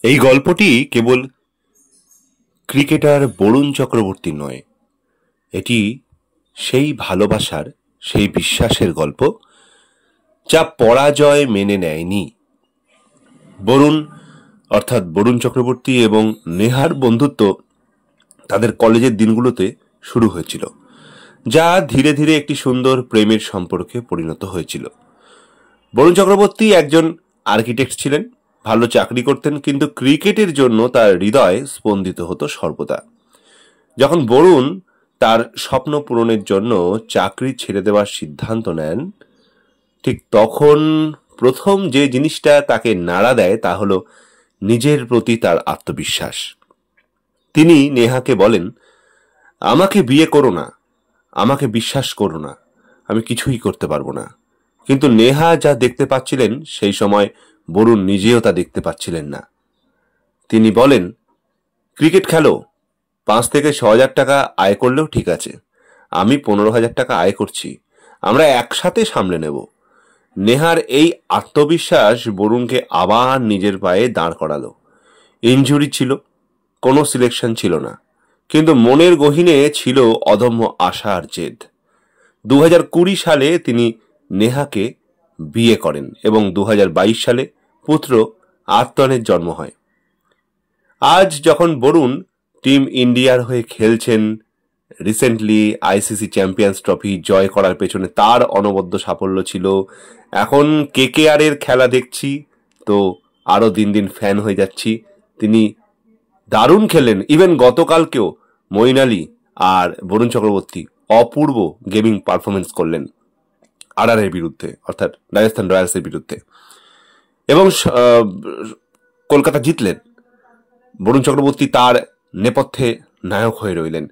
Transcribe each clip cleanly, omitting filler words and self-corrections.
এই গল্পটি কেবল ক্রিকেটার বরুণ চক্রবর্তী নয়, এটি সেই ভালোবাসার, সেই বিশ্বাসের গল্প যা পরাজয় মেনে নেয়নি। বরুণ অর্থাৎ বরুণ চক্রবর্তী এবং নেহার বন্ধুত্ব তাদের কলেজের দিনগুলোতে শুরু হয়েছিল, যা ধীরে ধীরে একটি সুন্দর প্রেমের সম্পর্কে পরিণত হয়েছিল। বরুণ চক্রবর্তী একজন আর্কিটেক্ট ছিলেন, ভালো চাকরি করতেন, কিন্তু ক্রিকেটের জন্য তার হৃদয় স্পন্দিত হতো সর্বদা। যখন বরুণ তার স্বপ্ন পূরণের জন্য চাকরি ছেড়ে দেওয়ার সিদ্ধান্ত নেন, ঠিক তখন প্রথম যে জিনিসটা তাকে নাড়া দেয় তা হলো নিজের প্রতি তার আত্মবিশ্বাস। তিনি নেহাকে বলেন, আমাকে বিয়ে করো না, আমাকে বিশ্বাস করো না, আমি কিছুই করতে পারবো না। কিন্তু নেহা যা দেখতে পাচ্ছিলেন সেই সময় বরুণ নিজেও তা দেখতে পাচ্ছিলেন না। তিনি বলেন, ক্রিকেট খেলো, 5 থেকে 6,000 টাকা আয় করলেও ঠিক আছে, আমি 15,000 টাকা আয় করছি, আমরা একসাথে সামলে নেব। নেহার এই আত্মবিশ্বাস বরুণকে আবার নিজের পায়ে দাঁড় করালো। ইনজুরি ছিল, কোনো সিলেকশন ছিল না, কিন্তু মনের গহীনে ছিল অদম্য আশা আর জেদ। 2020 সালে তিনি নেহাকে বিয়ে করেন এবং 2022 সালে পুত্র আর্তনের জন্ম হয়। আজ যখন বরুণ টিম ইন্ডিয়ার হয়ে খেলছেন, রিসেন্টলি আইসিসি চ্যাম্পিয়ন্স ট্রফি জয় করার পেছনে তার অনবদ্য সাফল্য ছিল। এখন কেকেআর এর খেলা দেখছি তো আরো দিন দিন ফ্যান হয়ে যাচ্ছি। তিনি দারুণ খেলেন, ইভেন গতকালকেও মঈন আলী আর বরুণ চক্রবর্তী অপূর্ব গেমিং পারফরমেন্স করলেন আরআর এর বিরুদ্ধে, অর্থাৎ রাজস্থান রয়্যালসের বিরুদ্ধে, এবং কলকাতা জিতলেন। বরুণ চক্রবর্তী তার নেপথ্যে নায়ক হয়ে রইলেন।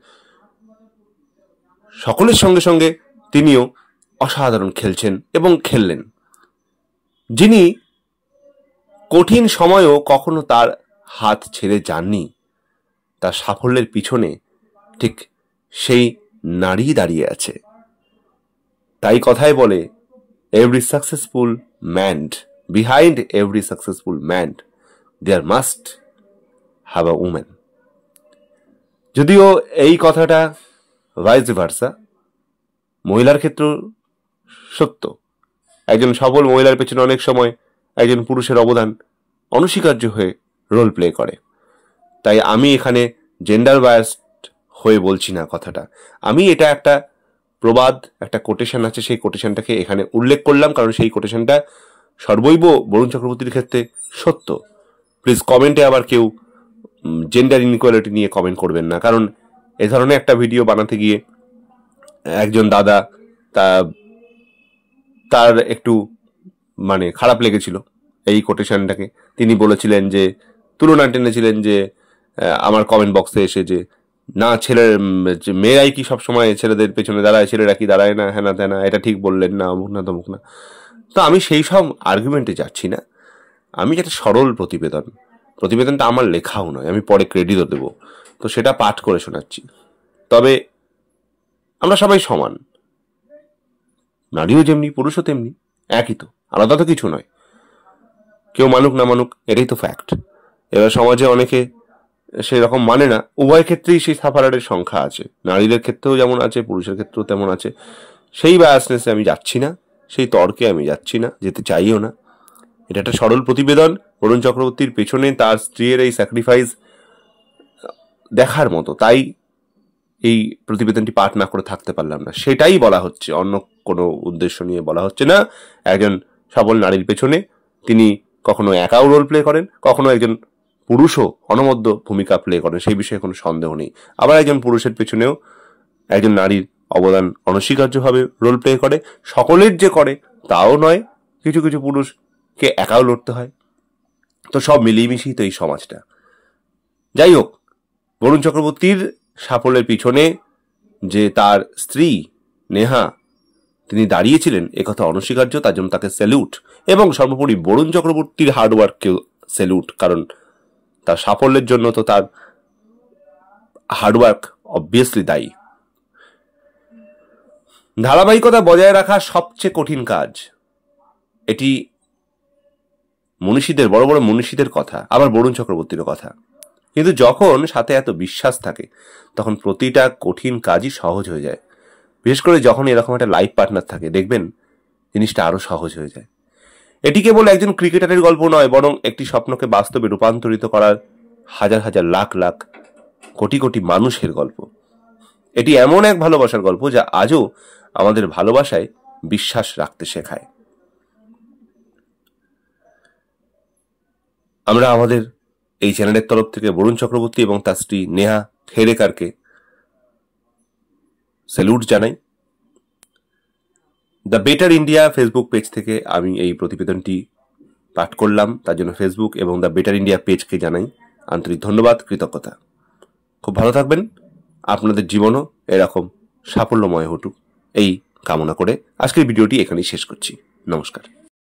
সকলের সঙ্গে সঙ্গে তিনিও অসাধারণ খেলছেন এবং খেললেন। যিনি কঠিন সময়েও কখনো তার হাত ছেড়ে যাননি, তার সাফল্যের পিছনে ঠিক সেই নারী দাঁড়িয়ে আছে। তাই কথায় বলে, every successful man, behind every successful man there must have a women. যদিও এই কথাটা ভাইস ভার্সা মহিলার ক্ষেত্র সত্য। একজন সফল মহিলার পেছনে অনেক সময় একজন পুরুষের অবদান অনস্বীকার্য হয়ে রোল প্লে করে। তাই আমি এখানে জেন্ডার বায়াসড হয়ে বলছি না কথাটা, আমি এটা একটা প্রবাদ, একটা কোটেশন আছে, সেই কোটেশনটাকে এখানে উল্লেখ করলাম, কারণ সেই কোটেশনটা সর্বৈব বরুণ চক্রবর্তীর ক্ষেত্রে সত্য। প্লিজ কমেন্টে আবার কেউ জেন্ডার ইনইকুয়ালিটি নিয়ে কমেন্ট করবেন না, কারণ এ ধরনের একটা ভিডিও বানাতে গিয়ে একজন দাদা তার একটু খারাপ লেগেছিল এই কোটেশনটাকে। তিনি বলেছিলেন যে, তুলনা টেনেছিলেন যে আমার কমেন্ট বক্সে এসে, যে না ছেলের মেয়েরাই কি সবসময় ছেলেদের পেছনে দাঁড়ায়, ছেলেরা কি দাঁড়ায় না, হ্যাঁ না ত্যানা, এটা ঠিক বললেন না, অমুক না তমুক না। তো আমি সেই সব আর্গুমেন্টে যাচ্ছি না। আমি একটা সরল প্রতিবেদনটা আমার লেখাও নয়, আমি পরে ক্রেডিটও দেবো, তো সেটা পাঠ করে শোনাচ্ছি। তবে আমরা সবাই সমান, নারীও যেমনি পুরুষও তেমনি, একই তো, আলাদা তো কিছু নয়। কেউ মানুক না মানুক এটাই তো ফ্যাক্ট। এবার সমাজে অনেকে সেই রকম মানে না, উভয় ক্ষেত্রেই সেই সাফারারের সংখ্যা আছে, নারীদের ক্ষেত্রেও যেমন আছে, পুরুষের ক্ষেত্রেও তেমন আছে। সেই বায়াসনেসে আমি যাচ্ছি না, সেই তর্কে আমি যাচ্ছি না, যেতে চাইও না। এটা একটা সরল প্রতিবেদন। বরুণ চক্রবর্তীর পেছনে তার স্ত্রীর এই স্যাক্রিফাইস দেখার মতো, তাই এই প্রতিবেদনটি পাঠ না করে থাকতে পারলাম না, সেটাই বলা হচ্ছে, অন্য কোনো উদ্দেশ্য নিয়ে বলা হচ্ছে না। একজন সবল নারীর পেছনে তিনি কখনো একাও রোল প্লে করেন, কখনো একজন পুরুষও অনবদ্য ভূমিকা প্লে করেন, সেই বিষয়ে কোনো সন্দেহ নেই। আবার একজন পুরুষের পেছনেও একজন নারীর অবদান অনস্বীকার্যভাবে রোল প্লে করে। সকলের যে করে তাও নয়, কিছু কিছু পুরুষকে একাও লড়তে হয়। তো সব মিলিয়ে মিশিয়ে তো এই সমাজটা। যাই হোক, বরুণ চক্রবর্তীর সাফল্যের পিছনে যে তার স্ত্রী নেহা তিনি দাঁড়িয়েছিলেন, একথা অনস্বীকার্য, তার জন্য তাকে স্যালুট। এবং সর্বোপরি বরুণ চক্রবর্তীর হার্ডওয়ার্ককেও স্যালুট, কারণ তার সাফল্যের জন্য তো তার হার্ডওয়ার্ক অবভিয়াসলি দায়ী। ধারাবাহিকতা বজায় রাখা সবচেয়ে কঠিন কাজ, এটি মনীষীদের, বড় বড় মনীষীদের কথা, আবার বরুণ চক্রবর্তীরও কথা। কিন্তু যখন সাথে এত বিশ্বাস থাকে তখন প্রতিটা কঠিন কাজই সহজ হয়ে যায়। বিশেষ করে যখন এরকম একটা লাইফ পার্টনার থাকে, দেখবেন জিনিসটা আরো সহজ হয়ে যায়। এটি কেবল একজন ক্রিকেটারের গল্প নয়, বরং একটি স্বপ্নকে বাস্তবে রূপান্তরিত করার হাজার হাজার লাখ লাখ কোটি কোটি মানুষের গল্প। এটি এমন এক ভালোবাসার গল্প যা আজও আমাদের ভালোবাসায় বিশ্বাস রাখতে শেখায়। আমরা আমাদের এই চ্যানেলের তরফ থেকে বরুণ চক্রবর্তী এবং তার স্ত্রী নেহা খেরেকারকে স্যালুট জানাই। The better India Facebook page থেকে আমি এই প্রতিবেদনটি পাঠ করলাম, তার জন্য ফেসবুক এবং দ্য বেটার ইন্ডিয়া পেজকে জানাই আন্তরিক ধন্যবাদ, কৃতজ্ঞতা। খুব ভালো থাকবেন, আপনাদের জীবনও এরকম সাফল্যময় হটুক এই কামনা করে আজকের ভিডিওটি এখানেই শেষ করছি। নমস্কার।